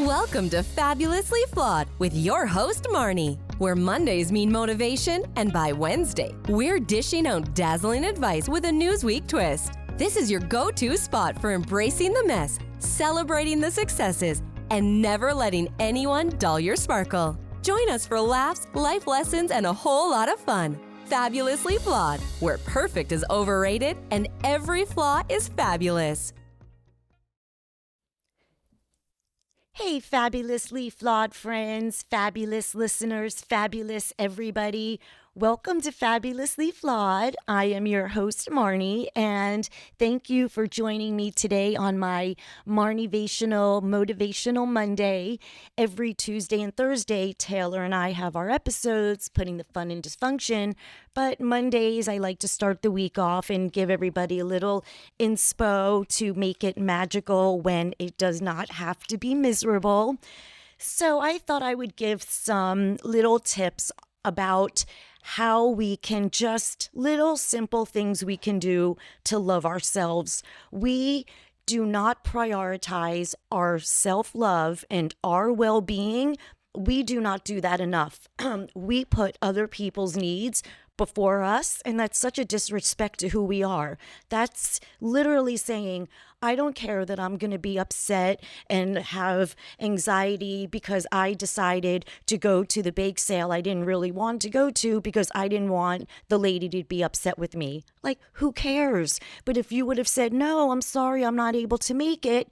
Welcome to Fabulously Flawed with your host, Marnie, where Mondays mean motivation, and by Wednesday, we're dishing out dazzling advice with a Newsweek twist. This is your go-to spot for embracing the mess, celebrating the successes, and never letting anyone dull your sparkle. Join us for laughs, life lessons, and a whole lot of fun. Fabulously Flawed, where perfect is overrated and every flaw is fabulous. Hey, fabulously flawed friends, fabulous listeners, fabulous everybody. Welcome to Fabulously Flawed. I am your host, Marnie, and thank you for joining me today on my Marnivational Motivational Monday. Every Tuesday and Thursday, Taylor and I have our episodes, putting the fun in dysfunction, but Mondays, I like to start the week off and give everybody a little inspo to make it magical when it does not have to be miserable. So I thought I would give some little tips about how we can just little simple things we can do to love ourselves. We do not prioritize our self-love and our well-being. We do not do that enough. We put other people's needs before us, and that's such a disrespect to who we are. That's literally saying, I don't care that I'm going to be upset and have anxiety because I decided to go to the bake sale I didn't really want to go to because I didn't want the lady to be upset with me. Like, who cares? But if you would have said, no, I'm sorry, I'm not able to make it,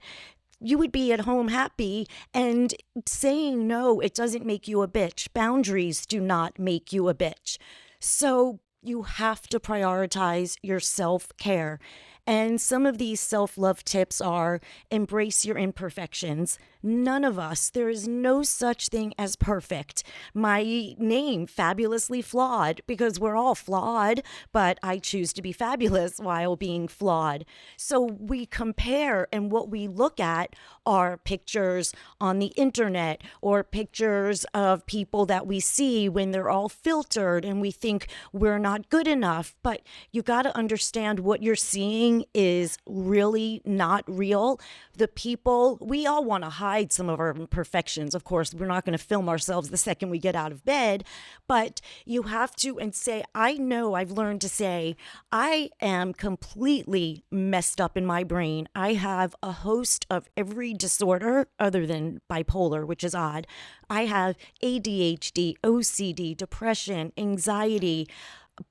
you would be at home happy. And saying no, it doesn't make you a bitch. Boundaries do not make you a bitch. So you have to prioritize your self-care. And some of these self-love tips are embrace your imperfections. None of us, there is no such thing as perfect. My name, Fabulously Flawed, because we're all flawed, but I choose to be fabulous while being flawed. So we compare, and what we look at are pictures on the internet or pictures of people that we see when they're all filtered and we think we're not good enough. But you got to understand what you're seeing is really not real. The people, we all want to hide some of our imperfections. Of course, we're not going to film ourselves the second we get out of bed, but you have to and say, I know I've learned to say, I am completely messed up in my brain. I have a host of every disorder other than bipolar, which is odd. I have ADHD, OCD, depression, anxiety,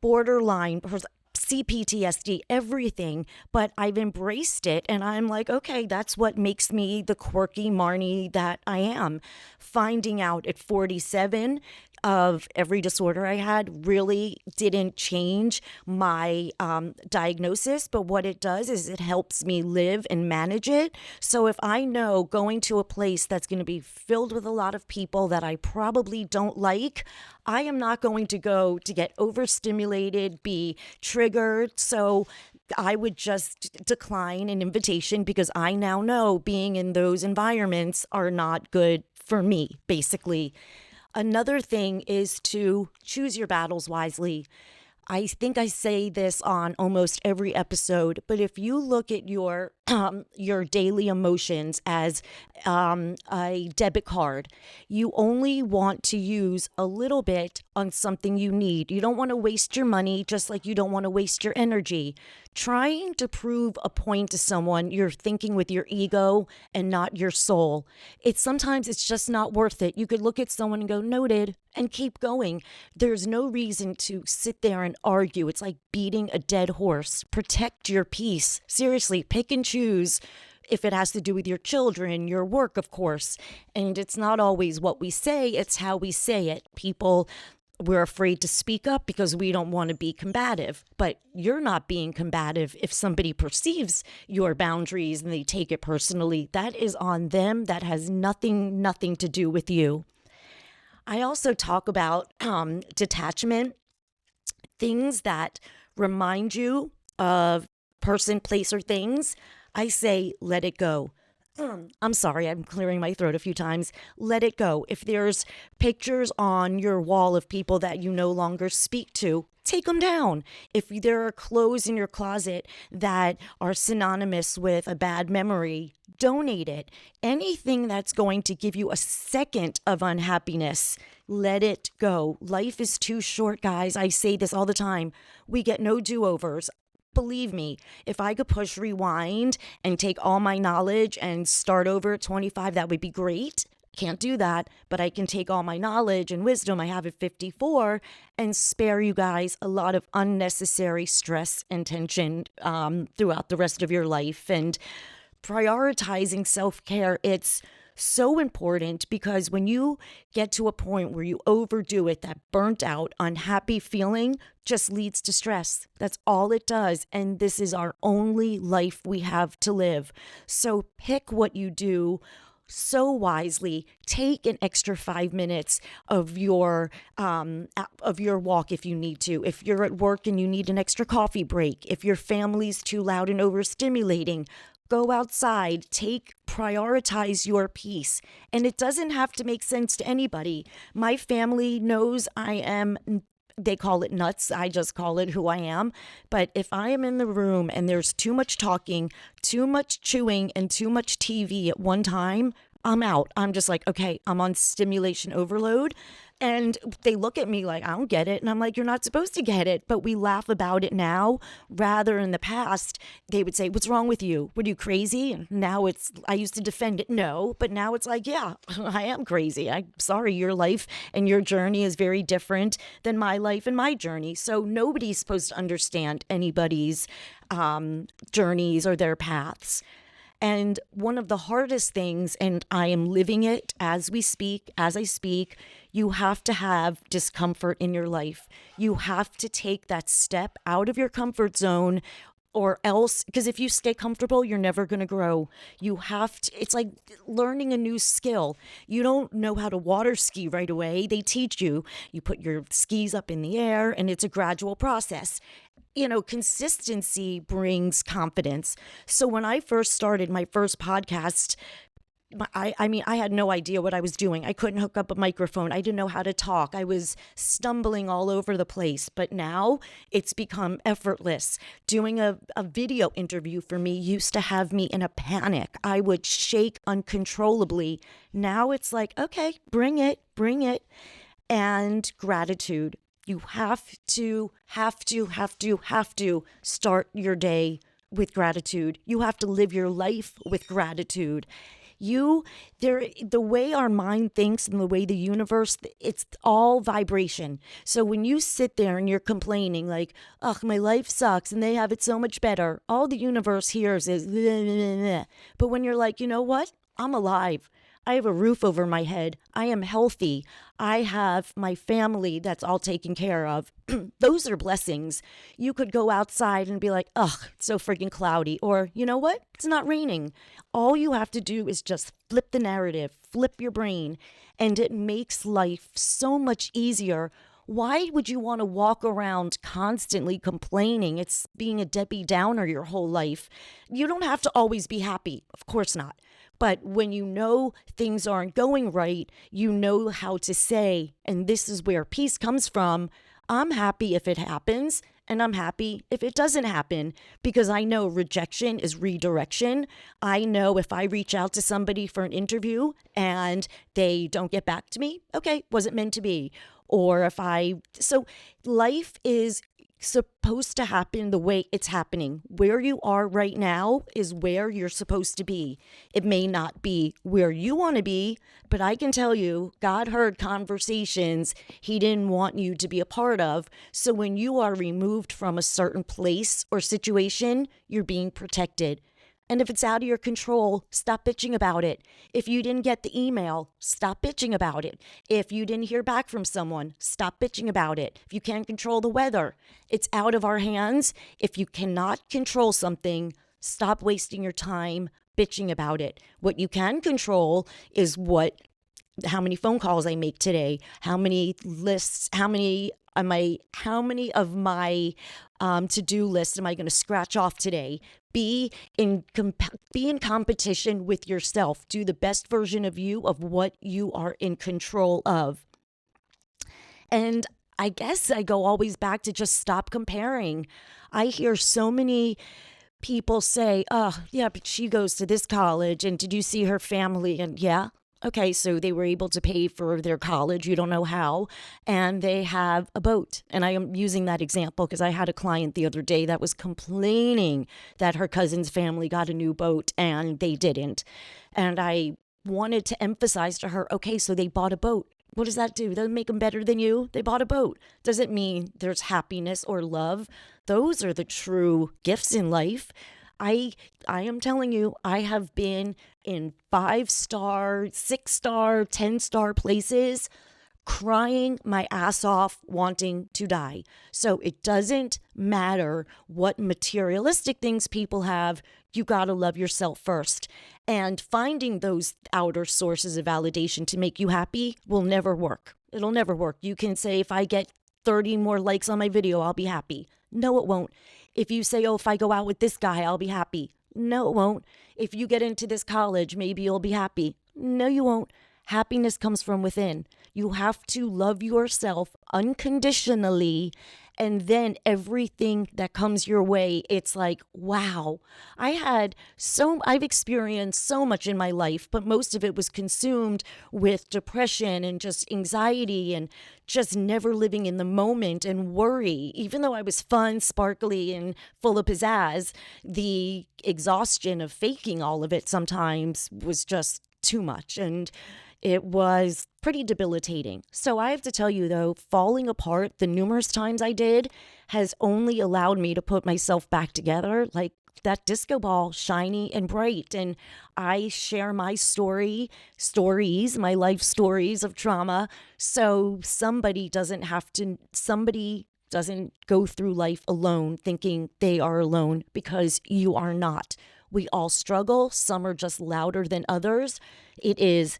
borderline, CPTSD, everything, but I've embraced it and I'm like, okay, that's what makes me the quirky Marnie that I am. Finding out at 47 of every disorder I had really didn't change my diagnosis, but what it does is it helps me live and manage it. So if I know going to a place that's going to be filled with a lot of people that I probably don't like, I am not going to go to get overstimulated, be triggered. So I would just decline an invitation because I now know being in those environments are not good for me, basically. Another thing is to choose your battles wisely. I think I say this on almost every episode, but if you look at your daily emotions as a debit card, you only want to use a little bit on something you need. You don't want to waste your money, just like you don't want to waste your energy. Trying to prove a point to someone, you're thinking with your ego and not your soul. Sometimes it's just not worth it. You could look at someone and go, noted, and keep going. There's no reason to sit there and argue. It's like beating a dead horse. Protect your peace. Seriously, pick and choose. If it has to do with your children, your work, of course. And it's not always what we say, it's how we say it. We're afraid to speak up because we don't want to be combative. But you're not being combative if somebody perceives your boundaries and they take it personally. That is on them. That has nothing to do with you. I also talk about detachment, things that remind you of person, place, or things. I say, let it go. I'm sorry, I'm clearing my throat a few times. Let it go. If there's pictures on your wall of people that you no longer speak to, take them down. If there are clothes in your closet that are synonymous with a bad memory, donate it. Anything that's going to give you a second of unhappiness, let it go. Life is too short, guys. I say this all the time. We get no do-overs. Believe me, if I could push rewind and take all my knowledge and start over at 25, that would be great. Can't do that, but I can take all my knowledge and wisdom I have at 54 and spare you guys a lot of unnecessary stress and tension throughout the rest of your life. And prioritizing self-care, it's so important, because when you get to a point where you overdo it, that burnt out, unhappy feeling just leads to stress. That's all it does. And this is our only life we have to live. So pick what you do so wisely. Take an extra 5 minutes of your walk if you need to. If you're at work and you need an extra coffee break, if your family's too loud and overstimulating, go outside, prioritize your peace. And it doesn't have to make sense to anybody. My family knows they call it nuts. I just call it who I am. But if I am in the room and there's too much talking, too much chewing, and too much TV at one time, I'm out. I'm just like, okay, I'm on stimulation overload. And they look at me like, I don't get it. And I'm like, you're not supposed to get it. But we laugh about it now. Rather, in the past, they would say, what's wrong with you? Were you crazy? And now I used to defend it. No. But now it's like, yeah, I am crazy. I'm sorry, your life and your journey is very different than my life and my journey. So nobody's supposed to understand anybody's journeys or their paths. And one of the hardest things, and I am living it as I speak, you have to have discomfort in your life. You have to take that step out of your comfort zone, or else, because if you stay comfortable, you're never going to grow. You have to, it's like learning a new skill. You don't know how to water ski right away. They teach you. You put your skis up in the air, and it's a gradual process. Consistency brings confidence. So when I first started my first podcast, I had no idea what I was doing. I couldn't hook up a microphone. I didn't know how to talk. I was stumbling all over the place. But now it's become effortless. Doing a video interview for me used to have me in a panic. I would shake uncontrollably. Now it's like, okay, bring it. And gratitude. You have to start your day with gratitude. You have to live your life with gratitude. The way our mind thinks and the way the universe, it's all vibration. So when you sit there and you're complaining like, oh, my life sucks and they have it so much better, all the universe hears is, bleh, bleh, bleh. But when you're like, you know what? I'm alive. I have a roof over my head. I am healthy. I have my family that's all taken care of. Those are blessings. You could go outside and be like, ugh, it's so freaking cloudy. Or, you know what? It's not raining. All you have to do is just flip the narrative, flip your brain, and it makes life so much easier. Why would you want to walk around constantly complaining? It's being a Debbie Downer your whole life. You don't have to always be happy. Of course not. But when you know things aren't going right, you know how to say, and this is where peace comes from, I'm happy if it happens, and I'm happy if it doesn't happen, because I know rejection is redirection. I know if I reach out to somebody for an interview and they don't get back to me, okay, wasn't meant to be. Or so life is supposed to happen the way it's happening. Where you are right now is where you're supposed to be. It may not be where you want to be, but I can tell you, God heard conversations He didn't want you to be a part of. So when you are removed from a certain place or situation, you're being protected. And if it's out of your control, stop bitching about it. If you didn't get the email, stop bitching about it. If you didn't hear back from someone, stop bitching about it. If you can't control the weather, it's out of our hands. If you cannot control something, stop wasting your time bitching about it. What you can control is how many phone calls I make today, how many lists, how many of my to-do list am I going to scratch off today? Be in competition with yourself. Do the best version of you, of what you are in control of. And I guess I go always back to just stop comparing. I hear so many people say, oh, yeah, but she goes to this college, and did you see her family? And yeah. Okay, so they were able to pay for their college, you don't know how, and they have a boat. And I am using that example because I had a client the other day that was complaining that her cousin's family got a new boat and they didn't. And I wanted to emphasize to her, okay, so they bought a boat. What does that do? Does it make them better than you? They bought a boat. Does it mean there's happiness or love? Those are the true gifts in life. I am telling you, I have been in 5-star, 6-star, 10-star places crying my ass off, wanting to die. So it doesn't matter what materialistic things people have. You got to love yourself first. And finding those outer sources of validation to make you happy will never work. It'll never work. You can say, if I get 30 more likes on my video, I'll be happy. No, it won't. If you say, oh, if I go out with this guy, I'll be happy. No, it won't. If you get into this college, maybe you'll be happy. No, you won't. Happiness comes from within. You have to love yourself unconditionally, and then everything that comes your way, it's like, wow. I've experienced so much in my life, but most of it was consumed with depression and just anxiety and just never living in the moment and worry. Even though I was fun, sparkly, and full of pizzazz, the exhaustion of faking all of it sometimes was just too much. And it was pretty debilitating. So I have to tell you, though, falling apart the numerous times I did has only allowed me to put myself back together like that disco ball, shiny and bright. And I share my stories, my life stories of trauma, so somebody doesn't go through life alone thinking they are alone, because you are not. We all struggle. Some are just louder than others. It is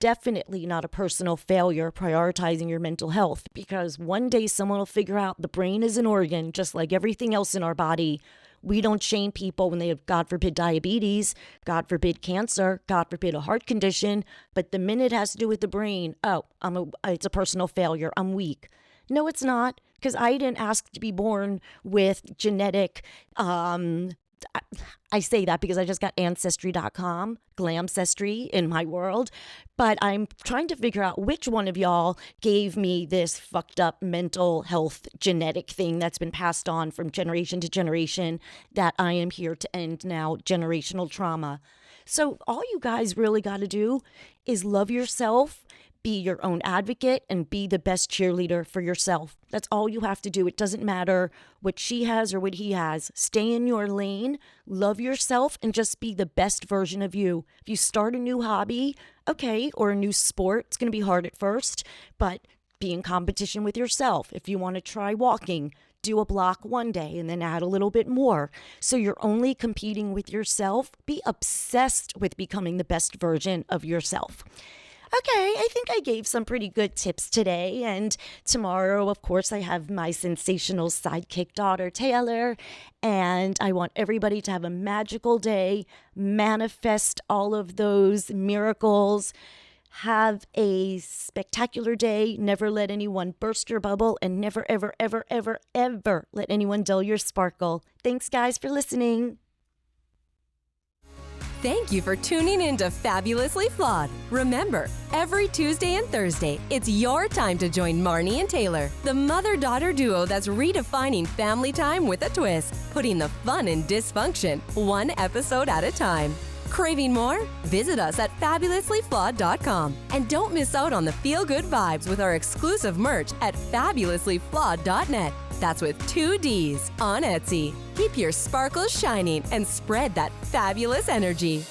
definitely not a personal failure prioritizing your mental health, because one day someone will figure out the brain is an organ just like everything else in our body. We don't shame people when they have, God forbid, diabetes, God forbid, cancer, God forbid, a heart condition. But the minute it has to do with the brain, it's a personal failure. I'm weak. No, it's not, because I didn't ask to be born with genetic I say that because I just got Ancestry.com, Glamcestry in my world. But I'm trying to figure out which one of y'all gave me this fucked up mental health genetic thing that's been passed on from generation to generation that I am here to end now, generational trauma. So all you guys really got to do is love yourself, be your own advocate, and be the best cheerleader for yourself. That's all you have to do. It doesn't matter what she has or what he has. Stay in your lane, love yourself, and just be the best version of you. If you start a new hobby, okay, or a new sport, it's going to be hard at first, but be in competition with yourself. If you want to try walking, do a block one day and then add a little bit more. So you're only competing with yourself. Be obsessed with becoming the best version of yourself. Okay, I think I gave some pretty good tips today. And tomorrow, of course, I have my sensational sidekick daughter, Taylor. And I want everybody to have a magical day, manifest all of those miracles, have a spectacular day, never let anyone burst your bubble, and never, ever, ever, ever, ever let anyone dull your sparkle. Thanks, guys, for listening. Thank you for tuning in to Fabulously Flawed. Remember, every Tuesday and Thursday, it's your time to join Marnie and Taylor, the mother-daughter duo that's redefining family time with a twist, putting the fun in dysfunction, one episode at a time. Craving more? Visit us at fabulouslyflawed.com. And don't miss out on the feel-good vibes with our exclusive merch at fabulouslyflawed.net. That's with 2 Ds on Etsy. Keep your sparkles shining and spread that fabulous energy.